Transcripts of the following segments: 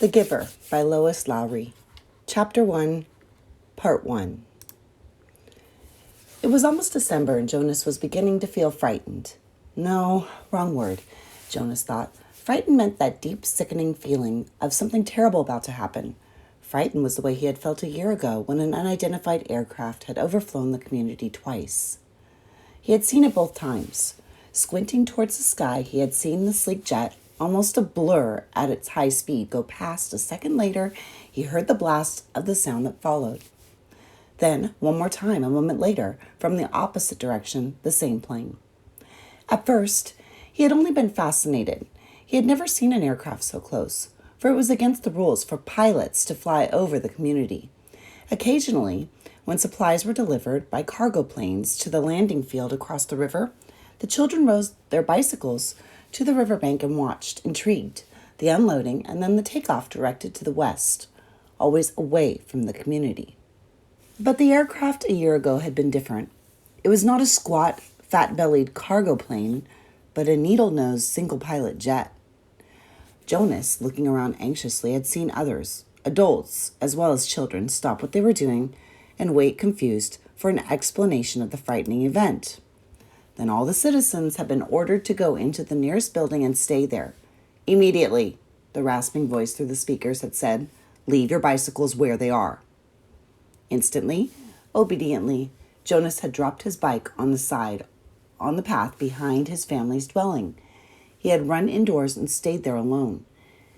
The Giver by Lois Lowry. Chapter 1, Part 1. It was almost December and Jonas was beginning to feel frightened. No, wrong word, Jonas thought. Frightened meant that deep, sickening feeling of something terrible about to happen. Frightened was the way he had felt a year ago when an unidentified aircraft had overflown the community twice. He had seen it both times. Squinting towards the sky, he had seen the sleek jet, almost a blur at its high speed, go past. A second later, he heard the blast of the sound that followed. Then, one more time, a moment later, from the opposite direction, the same plane. At first, he had only been fascinated. He had never seen an aircraft so close, for it was against the rules for pilots to fly over the community. Occasionally, when supplies were delivered by cargo planes to the landing field across the river, the children rode their bicycles to the riverbank and watched, intrigued, the unloading and then the takeoff directed to the west, always away from the community. But the aircraft a year ago had been different. It was not a squat, fat-bellied cargo plane, but a needle-nosed single-pilot jet. Jonas, looking around anxiously, had seen others, adults as well as children, stop what they were doing and wait confused for an explanation of the frightening event. Then all the citizens had been ordered to go into the nearest building and stay there. Immediately, the rasping voice through the speakers had said, "Leave your bicycles where they are." Instantly, obediently, Jonas had dropped his bike on the path behind his family's dwelling. He had run indoors and stayed there alone.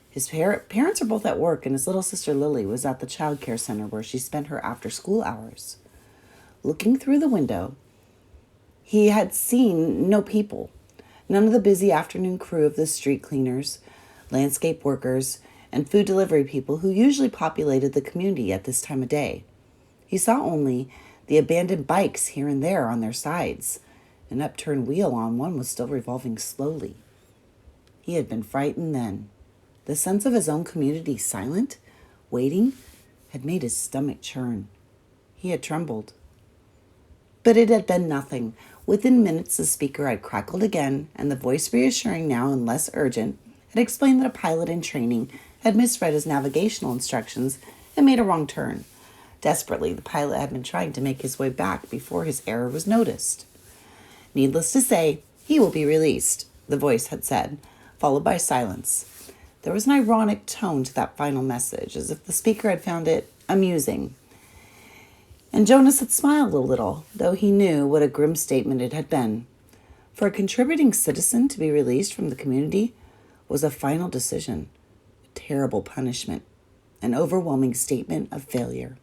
His parents were both at work, and his little sister Lily was at the child care center where she spent her after-school hours. Looking through the window, he had seen no people, none of the busy afternoon crew of the street cleaners, landscape workers, and food delivery people who usually populated the community at this time of day. He saw only the abandoned bikes here and there on their sides. An upturned wheel on one was still revolving slowly. He had been frightened then. The sense of his own community silent, waiting, had made his stomach churn. He had trembled. But it had been nothing. Within minutes, the speaker had crackled again, and the voice, reassuring now and less urgent, had explained that a pilot in training had misread his navigational instructions and made a wrong turn. Desperately, the pilot had been trying to make his way back before his error was noticed. "Needless to say, he will be released," the voice had said, followed by silence. There was an ironic tone to that final message, as if the speaker had found it amusing. And Jonas had smiled a little, though he knew what a grim statement it had been. For a contributing citizen to be released from the community was a final decision, a terrible punishment, an overwhelming statement of failure.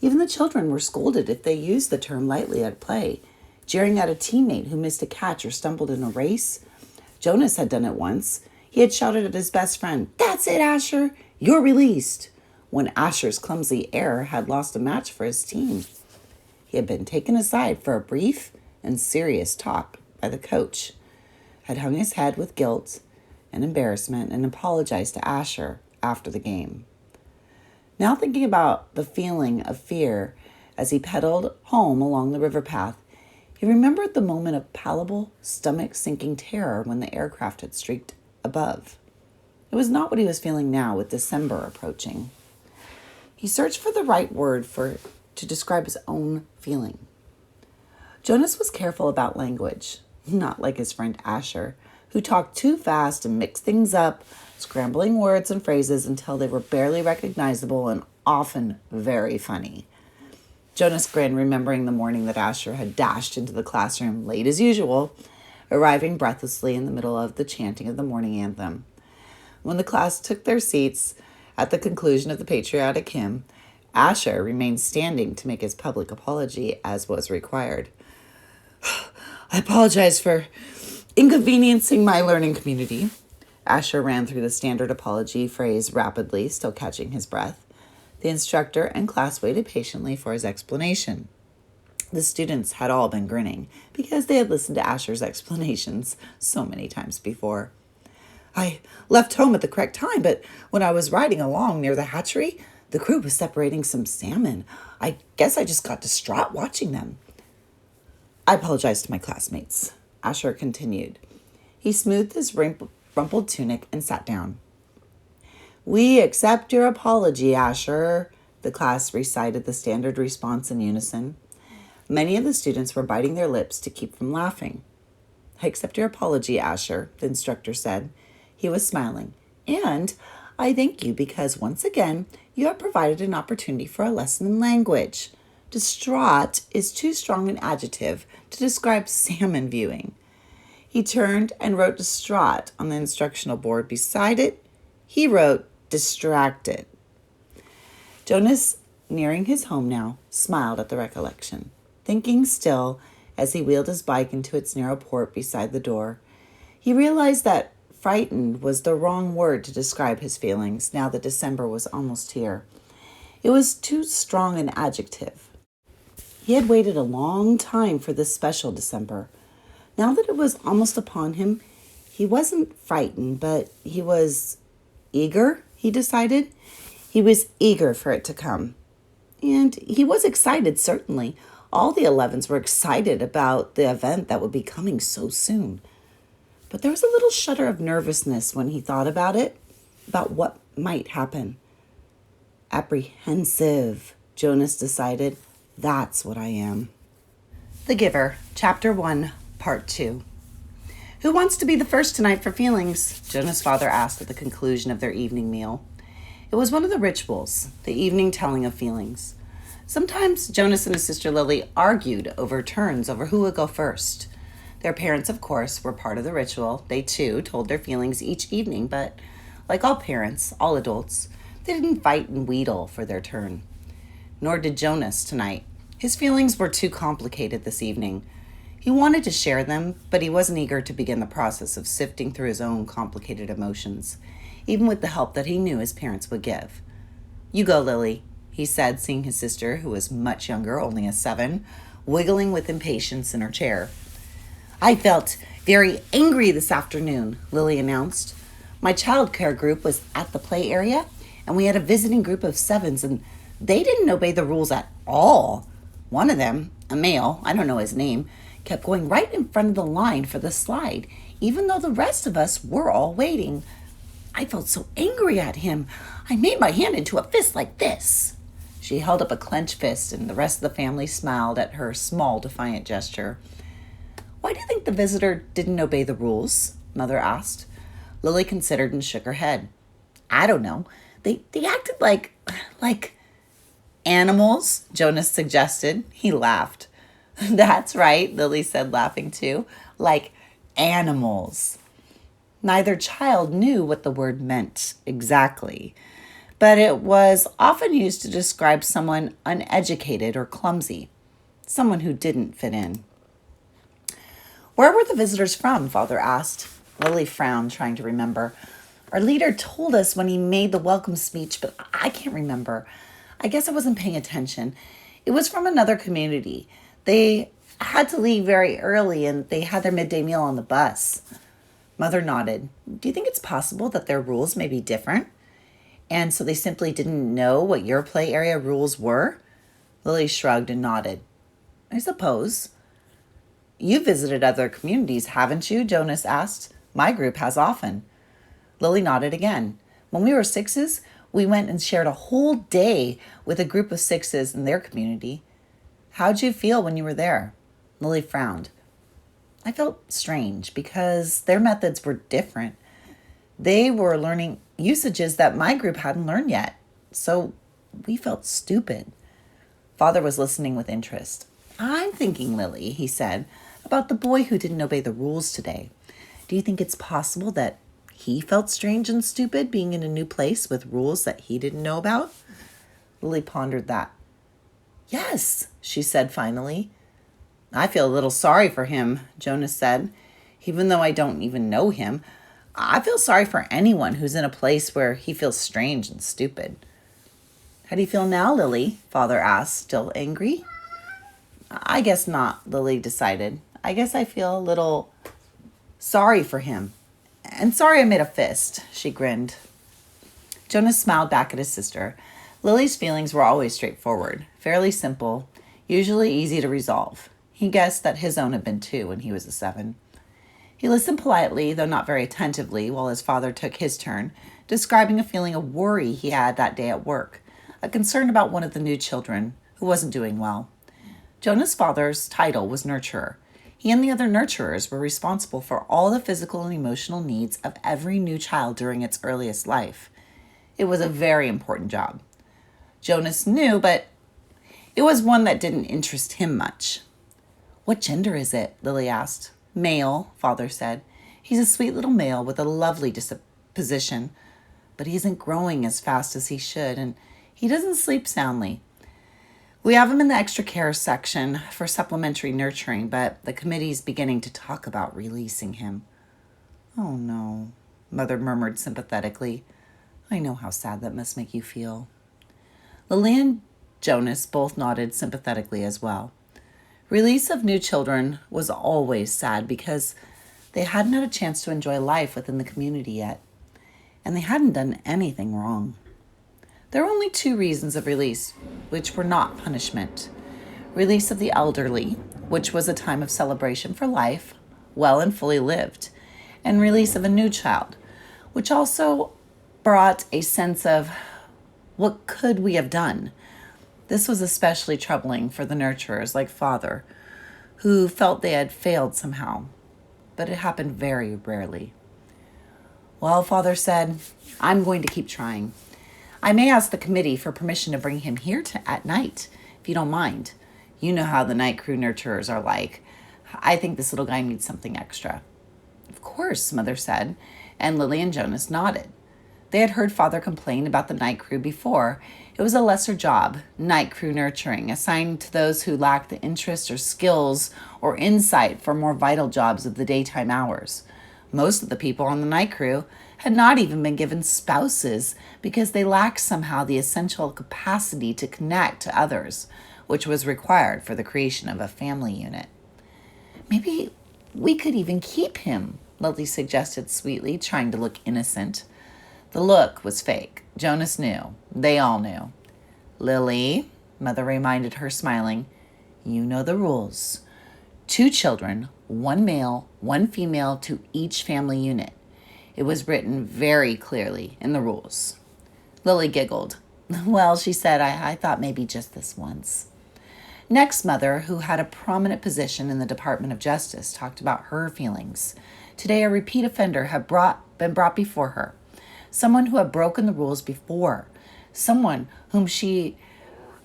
Even the children were scolded if they used the term lightly at play, jeering at a teammate who missed a catch or stumbled in a race. Jonas had done it once. He had shouted at his best friend, "That's it, Asher! You're released!" when Asher's clumsy error had lost a match for his team. He had been taken aside for a brief and serious talk by the coach, had hung his head with guilt and embarrassment, and apologized to Asher after the game. Now thinking about the feeling of fear as he pedaled home along the river path, he remembered the moment of palpable, stomach-sinking terror when the aircraft had streaked above. It was not what he was feeling now with December approaching. He searched for the right word to describe his own feeling. Jonas was careful about language, not like his friend Asher, who talked too fast and mixed things up, scrambling words and phrases until they were barely recognizable and often very funny. Jonas grinned, remembering the morning that Asher had dashed into the classroom late as usual, arriving breathlessly in the middle of the chanting of the morning anthem. When the class took their seats at the conclusion of the patriotic hymn, Asher remained standing to make his public apology as was required. "I apologize for inconveniencing my learning community." Asher ran through the standard apology phrase rapidly, still catching his breath. The instructor and class waited patiently for his explanation. The students had all been grinning because they had listened to Asher's explanations so many times before. "I left home at the correct time, but when I was riding along near the hatchery, the crew was separating some salmon. I guess I just got distraught watching them. I apologize to my classmates," Asher continued. He smoothed his rumpled tunic and sat down. "We accept your apology, Asher," the class recited the standard response in unison. Many of the students were biting their lips to keep from laughing. "I accept your apology, Asher," the instructor said. He was smiling. "And I thank you because once again you have provided an opportunity for a lesson in language. Distraught is too strong an adjective to describe salmon viewing." He turned and wrote distraught on the instructional board. Beside it, he wrote distracted. Jonas, nearing his home now, smiled at the recollection, thinking still as he wheeled his bike into its narrow port beside the door. He realized that frightened was the wrong word to describe his feelings now that December was almost here. It was too strong an adjective. He had waited a long time for this special December. Now that it was almost upon him, he wasn't frightened, but he was eager, he decided. He was eager for it to come. And he was excited, certainly. All the 11s were excited about the event that would be coming so soon. But there was a little shudder of nervousness when he thought about it, about what might happen. Apprehensive, Jonas decided. That's what I am. The Giver, Chapter 1, Part 2. "Who wants to be the first tonight for feelings?" Jonas' father asked at the conclusion of their evening meal. It was one of the rituals, the evening telling of feelings. Sometimes Jonas and his sister Lily argued over turns over who would go first. Their parents, of course, were part of the ritual. They, too, told their feelings each evening, but like all parents, all adults, they didn't fight and wheedle for their turn. Nor did Jonas tonight. His feelings were too complicated this evening. He wanted to share them, but he wasn't eager to begin the process of sifting through his own complicated emotions, even with the help that he knew his parents would give. "You go, Lily," he said, seeing his sister, who was much younger, only a 7, wiggling with impatience in her chair. "I felt very angry this afternoon," Lily announced. "My child care group was at the play area, and we had a visiting group of 7s, and they didn't obey the rules at all. One of them, a male, I don't know his name, kept going right in front of the line for the slide, even though the rest of us were all waiting. I felt so angry at him. I made my hand into a fist like this." She held up a clenched fist, and the rest of the family smiled at her small, defiant gesture. "Why do you think the visitor didn't obey the rules?" Mother asked. Lily considered and shook her head. "I don't know. They acted like animals," Jonas suggested. He laughed. "That's right," Lily said, laughing too. "Like animals." Neither child knew what the word meant exactly, but it was often used to describe someone uneducated or clumsy, someone who didn't fit in. "Where were the visitors from?" Father asked. Lily frowned, trying to remember. "Our leader told us when he made the welcome speech, but I can't remember. I guess I wasn't paying attention. It was from another community. They had to leave very early, and they had their midday meal on the bus." Mother nodded. "Do you think it's possible that their rules may be different? And so they simply didn't know what your play area rules were?" Lily shrugged and nodded. "I suppose." "You visited other communities, haven't you?" Jonas asked. "My group has often." Lily nodded again. "When we were 6s, we went and shared a whole day with a group of 6s in their community." "How'd you feel when you were there?" Lily frowned. "I felt strange because their methods were different. They were learning usages that my group hadn't learned yet. So we felt stupid." Father was listening with interest. "I'm thinking, Lily," he said, "about the boy who didn't obey the rules today. Do you think it's possible that he felt strange and stupid being in a new place with rules that he didn't know about?" Lily pondered that. "Yes," she said finally. "I feel a little sorry for him," Jonas said. "Even though I don't even know him, I feel sorry for anyone who's in a place where he feels strange and stupid." "How do you feel now, Lily?" Father asked, still angry. "I guess not," Lily decided. "I guess I feel a little sorry for him. And sorry I made a fist," she grinned. Jonas smiled back at his sister. Lily's feelings were always straightforward, fairly simple, usually easy to resolve. He guessed that his own had been too when he was a 7. He listened politely, though not very attentively, while his father took his turn, describing a feeling of worry he had that day at work, a concern about one of the new children who wasn't doing well. Jonah's father's title was nurturer. He and the other nurturers were responsible for all the physical and emotional needs of every new child during its earliest life. It was a very important job. Jonas knew, but it was one that didn't interest him much. "What gender is it?" Lily asked. "Male," Father said. "He's a sweet little male with a lovely disposition, but he isn't growing as fast as he should, and he doesn't sleep soundly. We have him in the extra care section for supplementary nurturing, but the committee's beginning to talk about releasing him." "Oh no," Mother murmured sympathetically. "I know how sad that must make you feel." Lily and Jonas both nodded sympathetically as well. Release of new children was always sad because they hadn't had a chance to enjoy life within the community yet, and they hadn't done anything wrong. There were only two reasons of release, which were not punishment. Release of the elderly, which was a time of celebration for life, well and fully lived, and release of a new child, which also brought a sense of what could we have done. This was especially troubling for the nurturers like Father, who felt they had failed somehow, but it happened very rarely. "Well," Father said, "I'm going to keep trying. I may ask the committee for permission to bring him here at night, if you don't mind. You know how the night crew nurturers are like. I think this little guy needs something extra." "Of course," Mother said, and Lily and Jonas nodded. They had heard Father complain about the night crew before. It was a lesser job, night crew nurturing, assigned to those who lacked the interest or skills or insight for more vital jobs of the daytime hours. Most of the people on the night crew had not even been given spouses because they lacked somehow the essential capacity to connect to others, which was required for the creation of a family unit. "Maybe we could even keep him," Lily suggested sweetly, trying to look innocent. The look was fake. Jonas knew. They all knew. "Lily," Mother reminded her, smiling, "you know the rules. 2 children, 1 male, 1 female to each family unit. It was written very clearly in the rules." Lily giggled. "Well," she said, I thought maybe just this once." Next, Mother, who had a prominent position in the Department of Justice, talked about her feelings. Today, a repeat offender had been brought before her. Someone who had broken the rules before. Someone whom she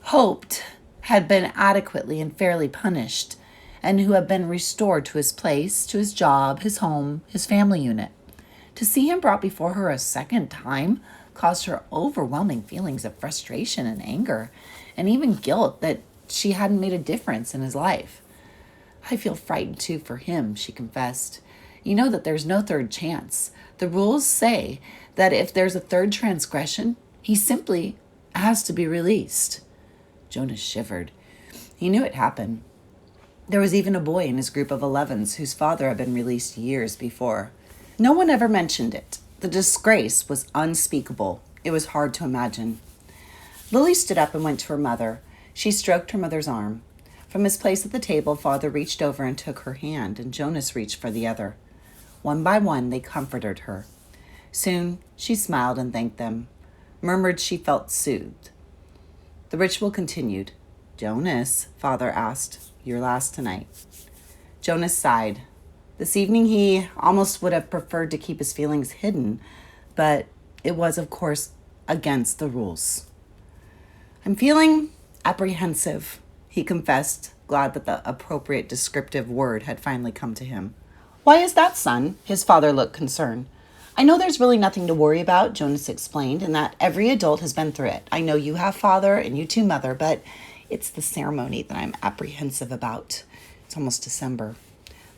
hoped had been adequately and fairly punished, and who had been restored to his place, to his job, his home, his family unit. To see him brought before her a second time caused her overwhelming feelings of frustration and anger, and even guilt that she hadn't made a difference in his life. "I feel frightened too for him," she confessed. "You know that there's no third chance. The rules say that if there's a third transgression, he simply has to be released." Jonas shivered. He knew it happened. There was even a boy in his group of 11s whose father had been released years before. No one ever mentioned it. The disgrace was unspeakable. It was hard to imagine. Lily stood up and went to her mother. She stroked her mother's arm. From his place at the table, Father reached over and took her hand, and Jonas reached for the other. One by one, they comforted her. Soon, she smiled and thanked them, murmured she felt soothed. The ritual continued. "Jonas," Father asked, "your last tonight." Jonas sighed. This evening he almost would have preferred to keep his feelings hidden, but it was, of course, against the rules. "I'm feeling apprehensive," he confessed, glad that the appropriate descriptive word had finally come to him. "Why is that, son?" His father looked concerned. "I know there's really nothing to worry about," Jonas explained, "and that every adult has been through it. I know you have, Father, and you too, Mother, but it's the ceremony that I'm apprehensive about. It's almost December."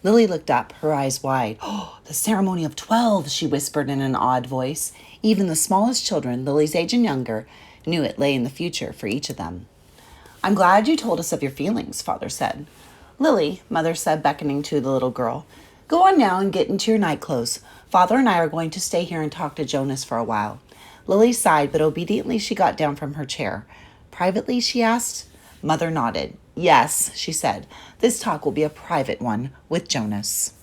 Lily looked up, her eyes wide. "Oh, the ceremony of 12, she whispered in an awed voice. Even the smallest children, Lily's age and younger, knew it lay in the future for each of them. "I'm glad you told us of your feelings," Father said. "Lily," Mother said, beckoning to the little girl, "go on now and get into your night clothes. Father and I are going to stay here and talk to Jonas for a while." Lily sighed, but obediently she got down from her chair. "Privately?" she asked. Mother nodded. "Yes," she said. "This talk will be a private one with Jonas."